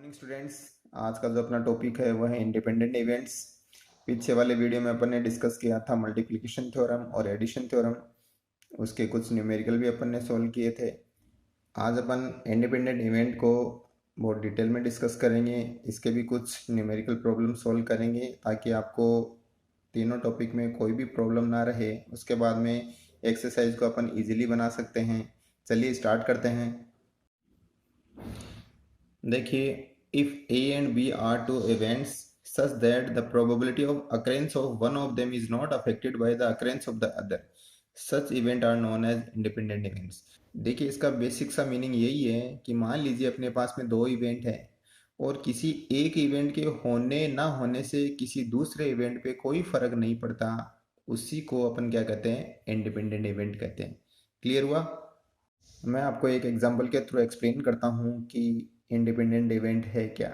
Morning students. आज का जो अपना टॉपिक है वह है इंडिपेंडेंट इवेंट्स। पीछे वाले वीडियो में अपन ने डिस्कस किया था मल्टीप्लिकेशन थ्योरम और एडिशन थ्योरम। उसके कुछ न्यूमेरिकल भी अपन ने सॉल्व किए थे। आज अपन इंडिपेंडेंट इवेंट को बहुत डिटेल में डिस्कस करेंगे। इसके भी कुछ न्यूमेरिकल प्रॉब्लम सॉल्व करेंगे ताकि आपको तीनों टॉपिक में कोई भी प्रॉब्लम ना रहे। उसके बाद में एक्सरसाइज को अपन इजीली बना सकते हैं। चलिए स्टार्ट करते हैं। देखिए, if A and B are two events such that the probability of occurrence of one of them is not affected by the occurrence of the other, such event are known as independent events। देखिए, इसका basic सा meaning यही है कि मान लीजिए अपने पास में दो इवेंट है और किसी एक इवेंट के होने ना होने से किसी दूसरे इवेंट पे कोई फर्क नहीं पड़ता, उसी को अपन क्या कहते हैं, इंडिपेंडेंट इवेंट कहते हैं। क्लियर हुआ? मैं आपको एक एग्जांपल के थ्रू एक्सप्लेन करता हूँ कि इंडिपेंडेंट इवेंट है क्या,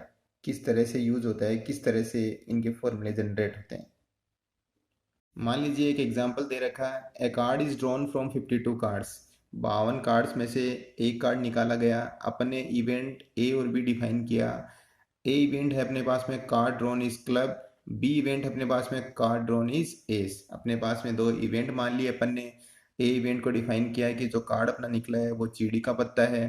किस तरह से यूज होता है, किस तरह से इनके फॉर्मूले जनरेट होते हैं। मान लीजिए एक एग्जांपल दे रखा है, a card is drawn from 52 cards. 52 cards में से एक कार्ड निकाला गया। अपने इवेंट ए और बी डिफाइन किया। ए इवेंट है अपने पास में card drawn is club, B event अपने पास में कार्ड ड्रॉन इज एस। अपने पास में दो इवेंट मान लिए अपन ने। ए इवेंट को डिफाइन किया है कि जो कार्ड अपना निकला है वो चीड़ी का पत्ता है।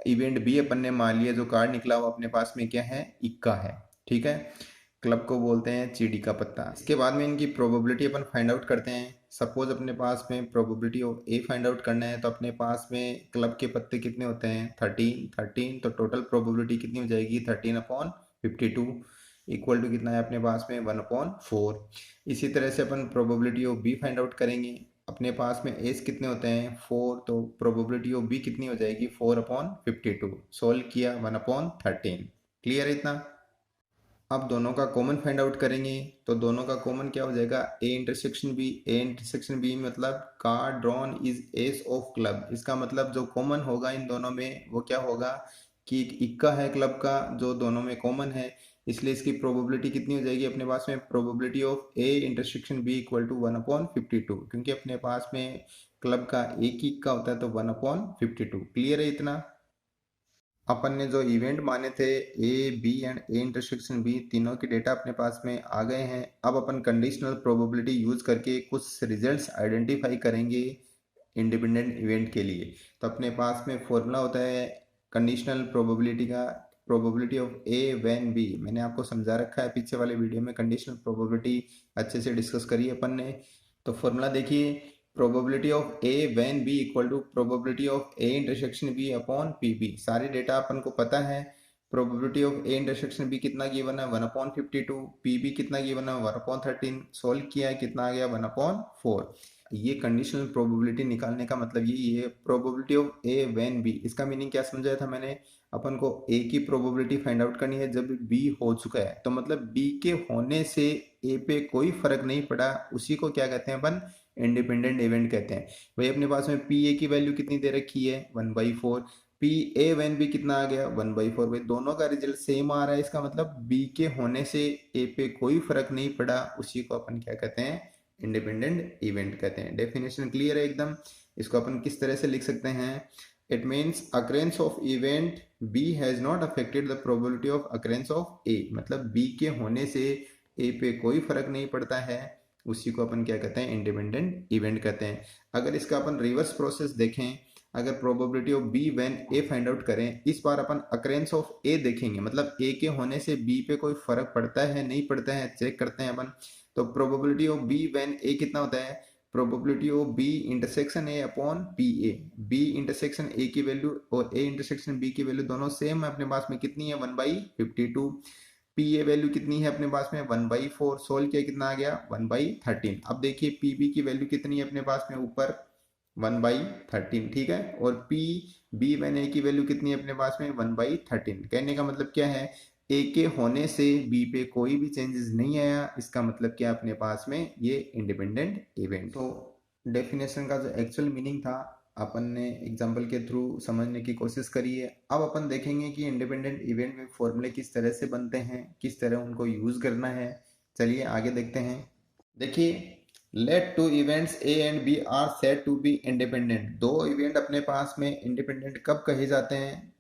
इवेंट बी अपन ने मान लिया जो कार्ड निकला वो अपने पास में क्या है, इक्का है। ठीक है, क्लब को बोलते हैं चीड़ी का पत्ता। इसके बाद में इनकी प्रोबेबिलिटी अपन फाइंड आउट करते हैं। सपोज अपने पास में probability of A find out करना है तो अपने पास में क्लब के पत्ते कितने होते हैं, 13। तो टोटल प्रोबेबिलिटी कितनी हो जाएगी, 13/52 इक्वल टू कितना है अपने पास में, 1/4। इसी तरह से अपन probability of B find out करेंगे। अपने पास में एस कितने होते हैं, 4। तो प्रोबेबिलिटी ऑफ बी कितनी हो जाएगी, 4/52। सोल्व किया, 1/13। क्लियर है इतना? अब दोनों का कॉमन फाइंड आउट करेंगे तो दोनों का कॉमन क्या हो जाएगा, A intersection B. A intersection B मतलब card drawn is ace of club. इसका मतलब जो कॉमन होगा इन दोनों में वो क्या होगा कि इक्का है क्लब का जो दोनों में कॉमन है, इसलिए इसकी प्रोबेबिलिटी कितनी हो जाएगी अपने पास में, probability of A intersection B equal to 1/52, क्योंकि अपने पास में क्लब का एक ही इक्का होता है तो 1/52। क्लियर है इतना? अपन ने जो इवेंट माने थे A B and A intersection B, तीनों के डेटा अपने पास में आ गए हैं। अब अपन कंडीशनल प्रोबेबिलिटी यूज करके कुछ रिजल्ट्स आइडेंटिफाई करेंगे इंडिपेंडेंट इवेंट के लिए। तो अपने पास में फॉर्मूला होता है कंडीशनल प्रोबेबिलिटी का, probability of A when B. मैंने आपको समझा रखा है पीछे वाले वीडियो में, कंडीशनल प्रोबेबिलिटी अच्छे से डिस्कस करी अपन ने। तो फॉर्मूला देखिए, probability of A when B equal to probability of A intersection B upon P B. सारे डेटा अपन को पता है। Probability of A intersection B कितना गिवन है, 1/52। पी बी कितना गिवन है, 1/13। सोल्व किया है, कितना आ गया, 1/4। ये कंडीशनल प्रोबेबिलिटी निकालने का मतलब यही है, probability of A when B. इसका मीनिंग क्या समझाया था मैंने, अपन को ए की प्रोबेबिलिटी फाइंड आउट करनी है जब बी हो चुका है। तो मतलब बी के होने से ए पे कोई फर्क नहीं पड़ा, उसी को क्या कहते हैं अपन, इंडिपेंडेंट इवेंट कहते हैं। भाई अपने पास में पी ए की वैल्यू कितनी दे रखी है, 1/4। पी ए वैन बी कितना आ गया, 1/4। भाई दोनों का रिजल्ट सेम आ रहा है, इसका मतलब बी के होने से ए पे कोई फर्क नहीं पड़ा, उसी को अपन क्या कहते हैं, इंडिपेंडेंट इवेंट कहते हैं। डेफिनेशन क्लियर है एकदम? इसको अपन किस तरह से लिख सकते हैं, it means occurrence of event B has not affected the probability of occurrence of A. मतलब बी के होने से ए पे कोई फर्क नहीं पड़ता है, उसी को अपन क्या कहते हैं, इंडिपेंडेंट इवेंट कहते हैं। अगर इसका अपन रिवर्स प्रोसेस देखें, अगर probability of B when A find out करें, इस बार अपन अकरेंस ऑफ ए देखेंगे, मतलब ए के होने से बी पे कोई फर्क पड़ता है नहीं पड़ता है, चेक करते हैं अपन। तो probability of B when A कितना होता है, probability of B intersection A upon P A. B intersection A की वैल्यू और ए इंटरसेक्शन बी की वैल्यू दोनों सेम है अपने पास में, कितनी है, 1/52। पी ए वैल्यू कितनी है अपने पास में, 1/4। सोल्व किया, कितना आ गया, 1/13। अब देखिए पी बी की वैल्यू कितनी है अपने पास में, ऊपर 1/13। ठीक है, और पी बी वन ए की वैल्यू कितनी है अपने पास में, 1/13। कहने का मतलब क्या है, ए के होने से बी पे कोई भी चेंजेस नहीं आया, इसका मतलब क्या अपने पास में ये इंडिपेंडेंट इवेंट। तो डेफिनेशन का जो एक्चुअल मीनिंग था अपन ने एग्जाम्पल के थ्रू समझने की कोशिश करी है। अब अपन देखेंगे कि इंडिपेंडेंट इवेंट में फॉर्मूले किस तरह से बनते हैं, किस तरह उनको यूज करना है। चलिए आगे देखते हैं। देखिए, let two events A and B are said to be independent. दो इवेंट अपने पास में इंडिपेंडेंट कब कहे जाते हैं,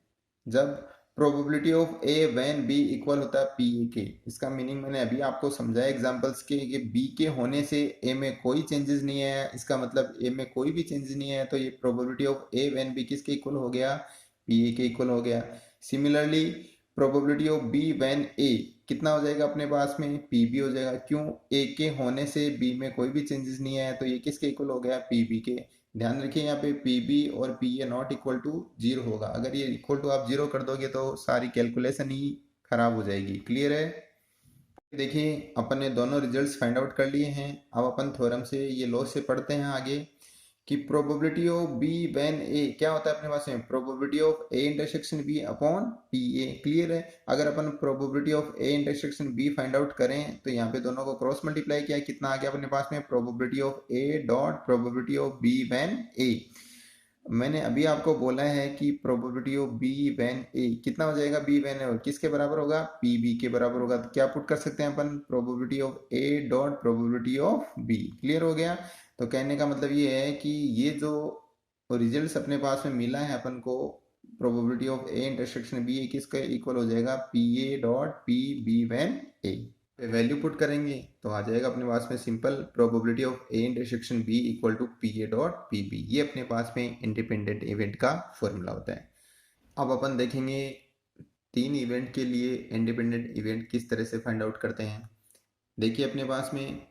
जब probability of A when B equal होता है पी ए के। इसका मीनिंग मैंने अभी आपको समझाया एग्जांपल्स के कि बी के होने से ए में कोई चेंजेस नहीं है, इसका मतलब ए में कोई भी चेंजेस नहीं है, तो ये probability of A when B किसके इक्वल हो गया, पी ए के इक्वल हो गया। Similarly probability of B when A कितना हो जाएगा अपने पास में, पी बी हो जाएगा। क्यों, ए के होने से बी में कोई भी चेंजेस नहीं है, तो ये किसके इक्वल हो गया, पी बी के। ध्यान रखिए यहाँ पे पी बी और P A not equal to zero होगा। अगर ये इक्वल टू आप जीरो कर दोगे तो सारी कैलकुलेशन ही खराब हो जाएगी। क्लियर है। देखिए अपन ने दोनों रिजल्ट्स फाइंड आउट कर लिए हैं। अब अपन थ्योरम से ये लॉ से पढ़ते हैं आगे कि probability of B when A क्या होता है अपने पास में, probability of A intersection B upon P A. Clear है। अगर अपन probability of A intersection B find out करें तो यहाँ पे दोनों को क्रॉस मल्टीप्लाई किया, कितना आ गया अपने पास में, probability of A dot probability of B when A. मैंने अभी आपको बोला है कि probability of B when A कितना हो जाएगा, बी व्हेन ए किसके बराबर होगा, पी बी के बराबर होगा। तो क्या पुट कर सकते हैं अपन, probability of A dot probability of B. Clear हो गया। तो कहने का मतलब ये है कि ये जो रिजल्ट्स अपने पास में मिला है अपन को, probability of A intersection B किसके इक्वल हो जाएगा, P A dot P B when A. पे वैल्यू पुट करेंगे तो आ जाएगा अपने पास में simple probability of A intersection B equal to P A dot P B. ये अपने पास में इंडिपेंडेंट इवेंट का फॉर्मूला होता है। अब अपन देखेंगे तीन इवेंट के लिए इंडिपेंडेंट इवेंट किस तरह से फाइंड आउट करते हैं। देखिए अपने पास में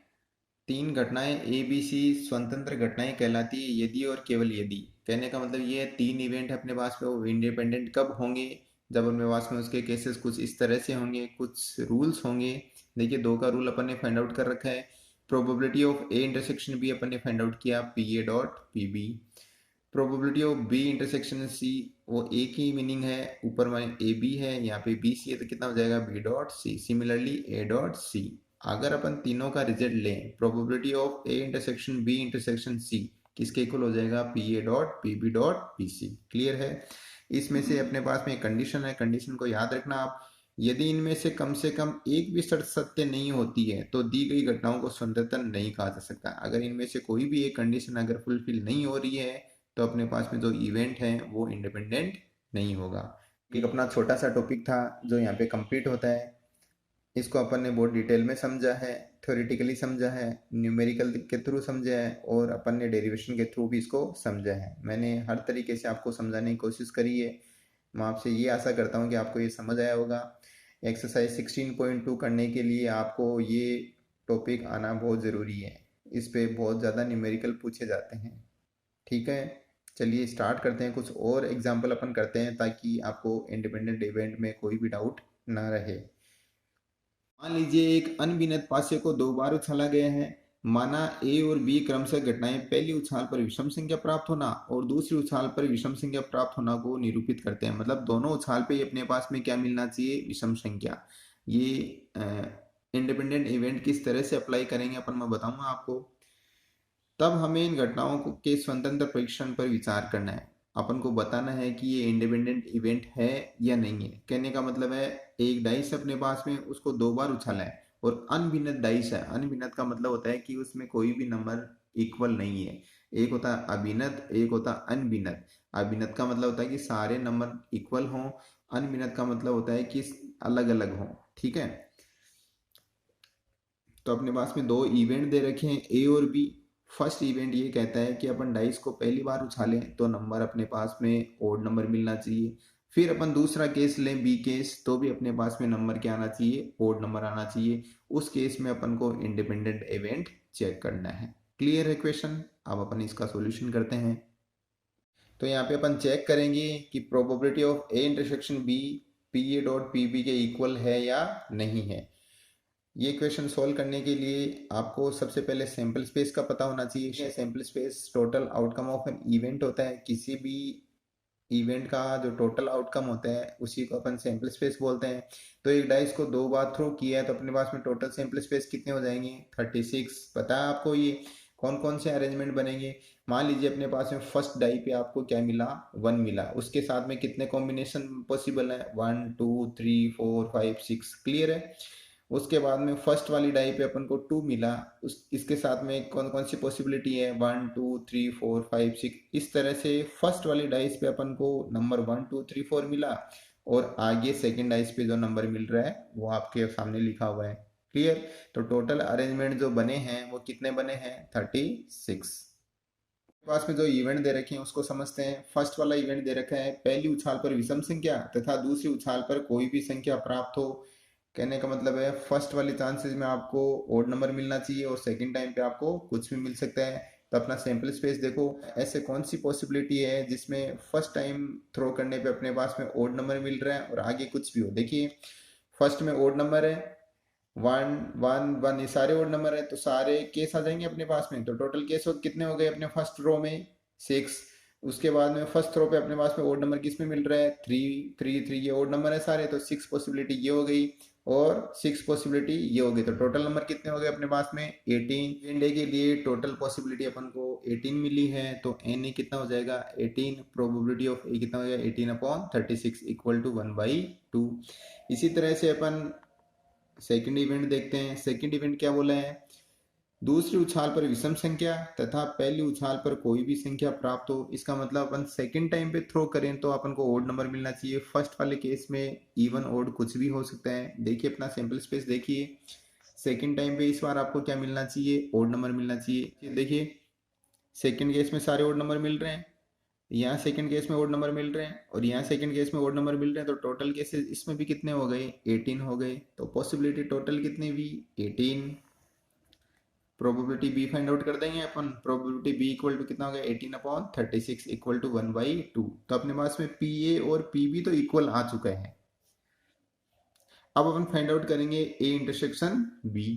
तीन घटनाएं ए बी सी स्वतंत्र घटनाएं कहलाती है यदि और केवल यदि। कहने का मतलब ये है तीन इवेंट अपने पास में वो इंडिपेंडेंट कब होंगे, जब अपने पास में उसके केसेस कुछ इस तरह से होंगे, कुछ रूल्स होंगे। देखिए दो का रूल अपन ने फाइंड आउट कर रखा है। Probability of A intersection B अपन ने फाइंड आउट किया P A dot P B. Probability of B intersection C वो ए की मीनिंग है, ऊपर में ए बी है, यहाँ पे बी सी है, तो कितना हो जाएगा B dot C. Similarly A dot C. अगर अपन तीनों का रिजल्ट लें, probability of A intersection B intersection C किसके इक्वल हो जाएगा, P A dot P B dot P C. Clear है। इसमें से अपने पास में कंडीशन है, कंडीशन को याद रखना आप। यदि इनमें से कम एक भी शर्त सत्य नहीं होती है तो दी गई घटनाओं को स्वतंत्र नहीं कहा जा सकता। अगर इनमें से कोई भी एक कंडीशन अगर फुलफिल नहीं हो रही है तो अपने पास में जो इवेंट है वो इंडिपेंडेंट नहीं होगा। एक अपना छोटा सा टॉपिक था जो यहाँ पे कंप्लीट होता है। इसको अपन ने बहुत डिटेल में समझा है, थ्योरेटिकली समझा है, न्यूमेरिकल के थ्रू समझा है और अपन ने डेरिवेशन के थ्रू भी इसको समझा है। मैंने हर तरीके से आपको समझाने की कोशिश करी है। मैं आपसे ये आशा करता हूँ कि आपको ये समझ आया होगा। एक्सरसाइज 16.2 करने के लिए आपको ये टॉपिक आना बहुत ज़रूरी है। इस पे बहुत ज़्यादा न्यूमेरिकल पूछे जाते हैं। ठीक है, चलिए स्टार्ट करते हैं। कुछ और एग्जाम्पल अपन करते हैं ताकि आपको इंडिपेंडेंट इवेंट में कोई भी डाउट ना रहे। मान लीजिए एक अनगिनत पासे को दो बार उछाला गया है। माना ए और बी क्रमशः घटनाएं पहली उछाल पर विषम संख्या प्राप्त होना और दूसरी उछाल पर विषम संख्या प्राप्त होना को निरूपित करते हैं। मतलब दोनों उछाल पे अपने पास में क्या मिलना चाहिए, विषम संख्या। ये इंडिपेंडेंट इवेंट किस तरह से अप्लाई करेंगे अपन मैं बताऊंगा आपको। तब हमें इन घटनाओं को के स्वतंत्र परीक्षण पर विचार करना है। अपन को बताना है कि ये इंडिपेंडेंट इवेंट है या नहीं है। कहने का मतलब है एक डाइस अपने पास में उसको दो बार उछाला है और अनभिन्नत डाइस है। अनभिन्नत का मतलब होता है कि उसमें कोई भी नंबर इक्वल नहीं है। एक होता है अभिन्नत, एक होता है अनभिन्नत। अभिन्नत का मतलब होता है कि सारे नंबर इक्वल हों, अनभिन्नत का मतलब होता है कि अलग अलग हों। ठीक है, तो अपने पास में दो इवेंट दे रखे हैं ए और बी। फर्स्ट इवेंट ये कहता है कि अपन डाइस को पहली बार उछालें तो नंबर अपने पास में ओड नंबर मिलना चाहिए। फिर अपन दूसरा केस लें बी केस, तो भी अपने पास में नंबर क्या आना चाहिए, ओड नंबर आना चाहिए। उस केस में अपन को इंडिपेंडेंट इवेंट चेक करना है। क्लियर है क्वेश्चन। अब अपन इसका सोल्यूशन करते हैं। तो यहाँ पे अपन चेक करेंगे कि probability of A intersection B P A dot P B के इक्वल है या नहीं है। ये क्वेश्चन सॉल्व करने के लिए आपको सबसे पहले सैंपल स्पेस का पता होना चाहिए। Sample space total outcome of an event होता है। किसी भी इवेंट का जो टोटल आउटकम होता है उसी को अपन सैंपल स्पेस बोलते हैं। तो एक डाइस को दो बार थ्रो किया है तो अपने पास में टोटल सैंपल स्पेस कितने हो जाएंगे, 36। पता है आपको ये कौन कौन से अरेंजमेंट बनेंगे। मान लीजिए अपने पास में फर्स्ट डाई पे आपको क्या मिला, 1 मिला। उसके साथ में कितने कॉम्बिनेशन पॉसिबल है, 1 2 3 4 5 6। क्लियर है। उसके बाद में फर्स्ट वाली डाई पे अपन को 2 मिला। उस इसके साथ में कौन कौन सी पॉसिबिलिटी है, 1 2 3 4 5 6। इस तरह से फर्स्ट वाली डाइस पे अपन को नंबर 1 2 3 4 मिला और आगे सेकंड आइस पे जो नंबर मिल रहा है वो आपके सामने लिखा हुआ है। क्लियर? तो टोटल अरेंजमेंट जो बने हैं वो कितने बने हैं? 36। पास में जो इवेंट दे रखे हैं उसको समझते हैं। फर्स्ट वाला इवेंट दे रखा है, पहली उछाल पर विषम संख्या तथा दूसरी उछाल पर कोई भी संख्या प्राप्त हो। कहने का मतलब है फर्स्ट वाली चांसेस में आपको ओड नंबर मिलना चाहिए और सेकंड टाइम पे आपको कुछ भी मिल सकता है। तो अपना सैंपल स्पेस देखो, ऐसे कौन सी पॉसिबिलिटी है जिसमें फर्स्ट टाइम थ्रो करने पे अपने पास में ओड नंबर मिल रहा है और आगे कुछ भी हो। देखिए फर्स्ट में ओड नंबर है, 1 1 1, ये सारे ओड नंबर है तो सारे केस आ जाएंगे अपने पास में। तो टोटल केस कितने हो गए अपने फर्स्ट रो में? 6। उसके बाद में फर्स्ट रो पे अपने पास में ओड नंबर किस में मिल रहा है? 3 3 3, ये ओड नंबर है सारे। तो 6 पॉसिबिलिटी ये हो गई और 6 पॉसिबिलिटी ये हो गई। तो टोटल नंबर कितने हो गए अपने पास में? 18। इंडे के लिए टोटल पॉसिबिलिटी अपन को 18 मिली है तो एन ए कितना हो जाएगा? 18। प्रोबेबिलिटी ऑफ ए कितना हो जाएगा? 18/36 इक्वल टू 1/2। इसी तरह से अपन सेकंड इवेंट देखते हैं। सेकंड इवेंट क्या बोला है? दूसरी उछाल पर विषम संख्या तथा पहली उछाल पर कोई भी संख्या प्राप्त हो। इसका मतलब अपन सेकंड टाइम पे थ्रो करें तो अपन को ओड नंबर मिलना चाहिए। फर्स्ट वाले केस में इवन ओड कुछ भी हो सकता है। देखिए अपना सैंपल स्पेस देखिए, सेकंड टाइम पे इस बार आपको क्या मिलना चाहिए? ओड नंबर मिलना चाहिए। देखिए सेकंड केस में सारे ओड नंबर मिल रहे हैं, यहाँ सेकंड केस में ओड नंबर मिल रहे हैं और यहाँ सेकंड केस में ओड नंबर मिल रहे हैं। तो टोटल केसेस इसमें भी कितने हो गए? 18 हो गए। तो पॉसिबिलिटी टोटल कितनी हुई? 18। प्रोबेबिलिटी बी फाइंड आउट कर देंगे अपन। प्रोबेबिलिटी बी इक्वल टू कितना हो गया? 18/36 इक्वल टू 1/2। तो अपने पास में पी ए और पी बी तो इक्वल आ चुका है। अब अपन फाइंड आउट करेंगे A intersection B.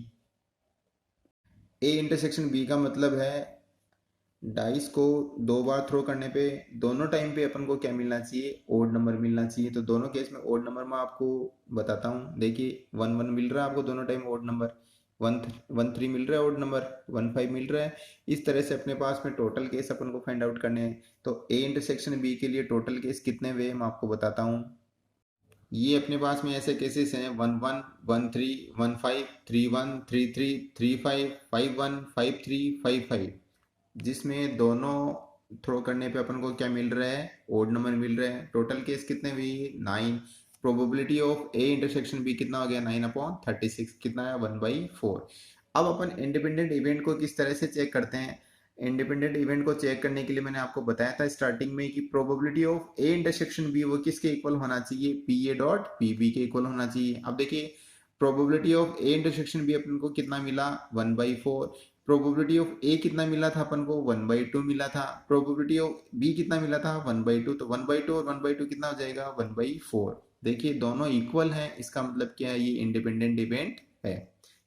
A intersection B का मतलब है डाइस को 2 बार थ्रो करने पे दोनों टाइम पे अपन को क्या मिलना चाहिए? ओड नंबर मिलना चाहिए। तो दोनों केस में ओड नंबर मैं आपको बताता हूँ। देखिए 1 1 मिल रहा है आपको दोनों टाइम ओड नंबर, 1 3 मिल रहा है ओड नंबर, 1 5 मिल रहा है। इस तरह से अपने पास में टोटल केस अपन को फाइंड आउट करने हैं। तो ए इंटरसेक्शन बी के लिए टोटल केस कितने हुए मैं आपको बताता हूँ। ये अपने पास में ऐसे केसेस हैं 1 1 1 3 1 5 3 1 3 3 3 5 5 1 5 3 5 5, जिसमें दोनों थ्रो करने पे अपन को क्या मिल रहा है? ओड नंबर मिल रहे हैं। टोटल केस कितने हुई? 9। Probability of A intersection B कितना हो गया? 9/36, कितना है? 1/4। अब अपन इंडिपेंडेंट इवेंट को किस तरह से चेक करते हैं? इंडिपेंडेंट इवेंट को चेक करने के लिए मैंने आपको बताया था स्टार्टिंग में कि probability of A intersection B वो किसके इक्वल होना चाहिए? P A dot P B के इक्वल होना चाहिए। अब देखिए probability of A intersection B अपन को कितना मिला? 1/4। प्रोबेबिलिटी ऑफ ए कितना मिला था अपन को? 1/2 मिला था। प्रोबेबिलिटी ऑफ बी कितना मिला था? 1/2। तो 1/2 और 1/2 कितना हो जाएगा? 1/4। देखिए दोनों इक्वल हैं, इसका मतलब क्या है? ये इंडिपेंडेंट इवेंट है।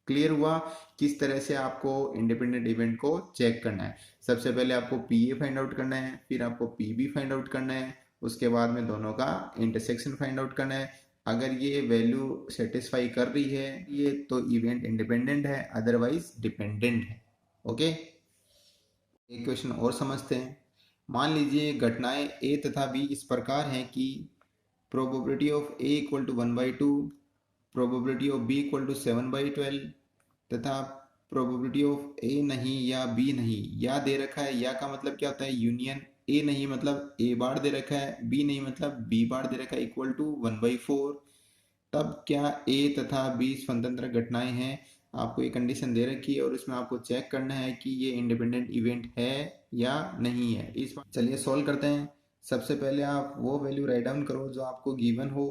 क्लियर हुआ किस तरह से आपको इंडिपेंडेंट इवेंट को चेक करना है? सबसे पहले आपको पी ए फाइंड आउट करना है, फिर आपको पी बी फाइंड आउट करना है, उसके बाद में दोनों का इंटरसेक्शन फाइंड आउट करना है। अगर ये वैल्यू सेटिस्फाई कर रही है ये तो इवेंट इंडिपेंडेंट है, अदरवाइज डिपेंडेंट है। ओके, एक क्वेश्चन और समझते हैं। मान लीजिए घटनाएं ए तथा बी इस प्रकार हैं कि probability of A equal to 1/2, probability of B equal to 7/12 तथा प्रोबेबिलिटी ऑफ ए नहीं या बी नहीं। या दे रखा है, या का मतलब क्या होता है? यूनियन। ए नहीं मतलब ए बार दे रखा है, बी नहीं मतलब बी बार दे रखा है, इक्वल टू 1/4। तब क्या ए तथा बी स्वतंत्र घटनाएं हैं? आपको ये कंडीशन दे रखी है और इसमें आपको चेक करना है कि ये इंडिपेंडेंट इवेंट है या नहीं है। इस बार चलिए सॉल्व करते हैं। सबसे पहले आप वो वैल्यू राइट डाउन करो जो आपको गिवन हो।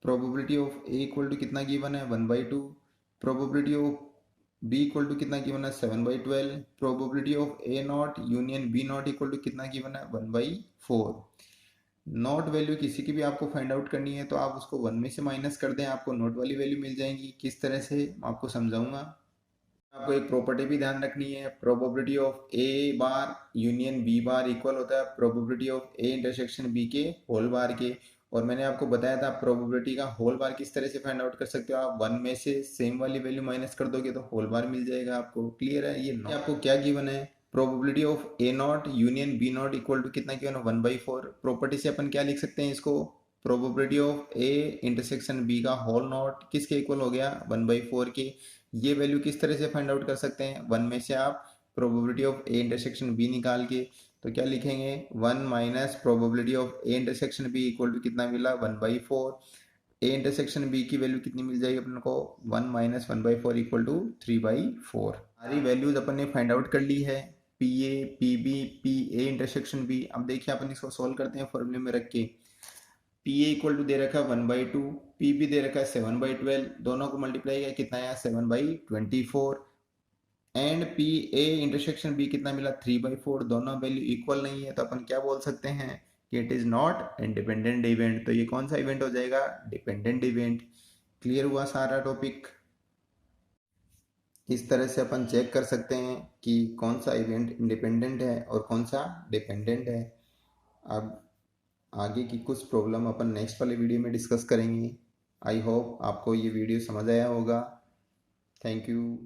Probability of A equal to कितना गिवन है? 1/2। Probability of B equal to कितना गिवन है? 7/12। Probability of A not union B not equal to कितना गिवन है? 1/4। नॉट वैल्यू किसी की भी आपको फाइंड आउट करनी है तो आप उसको 1 में से माइनस कर दें, आपको नॉट वाली वैल्यू मिल जाएगी। किस तरह से मैं आपको समझाऊंगा। आपको एक प्रॉपर्टी भी ध्यान रखनी है, probability of A bar union B bar equal होता है probability of A intersection B के होल बार के। और मैंने आपको बताया था प्रोबेबिलिटी का होल बार किस तरह से फाइंड आउट कर सकते हो। आप 1 में से सेम वाली वैल्यू माइनस कर दोगे तो होल बार मिल जाएगा आपको। क्लियर है? ये आपको क्या गिवन है? Probability of A not union B not equal to कितना गिवन है? 1/4। प्रॉपर्टी से अपन क्या लिख सकते हैं इसको? Probability of A intersection B का होल नॉट किसके इक्वल हो गया? 1/4 के। ये वैल्यू किस तरह से फाइंड आउट कर सकते हैं? 1 में से आप probability of A intersection B निकाल के। तो क्या लिखेंगे, 1 minus probability of A intersection B equal to कितना मिला, 1/4। ए इंटरसेक्शन बी की वैल्यू कितनी मिल जाएगी अपन को, 1 माइनस 1/4 इक्वल टू 3/4। सारी वैल्यूज अपन ने फाइंड आउट कर ली है, P A, P B, P A intersection B. अब देखिए अपन इसको सॉल्व करते हैं फॉर्मूले में रख के। पी ए इक्वल टू दे रखा है 1/2, पी बी दे रखा है 7/12, दोनों को मल्टीप्लाई किया कितना आया 7/24, and P A intersection B कितना मिला 3/4। दोनों वैल्यू इक्वल नहीं है तो अपन क्या बोल सकते हैं कि it is not independent event. तो ये कौन सा इवेंट हो जाएगा, डिपेंडेंट इवेंट। क्लियर हुआ सारा टॉपिक। इस तरह से अपन चेक कर सकते हैं कि कौन सा इवेंट इंडिपेंडेंट है और कौन सा डिपेंडेंट है। अब आगे की कुछ प्रॉब्लम अपन नेक्स्ट वाले वीडियो में डिस्कस करेंगे। आई होप आपको ये वीडियो समझ आया होगा। Thank you.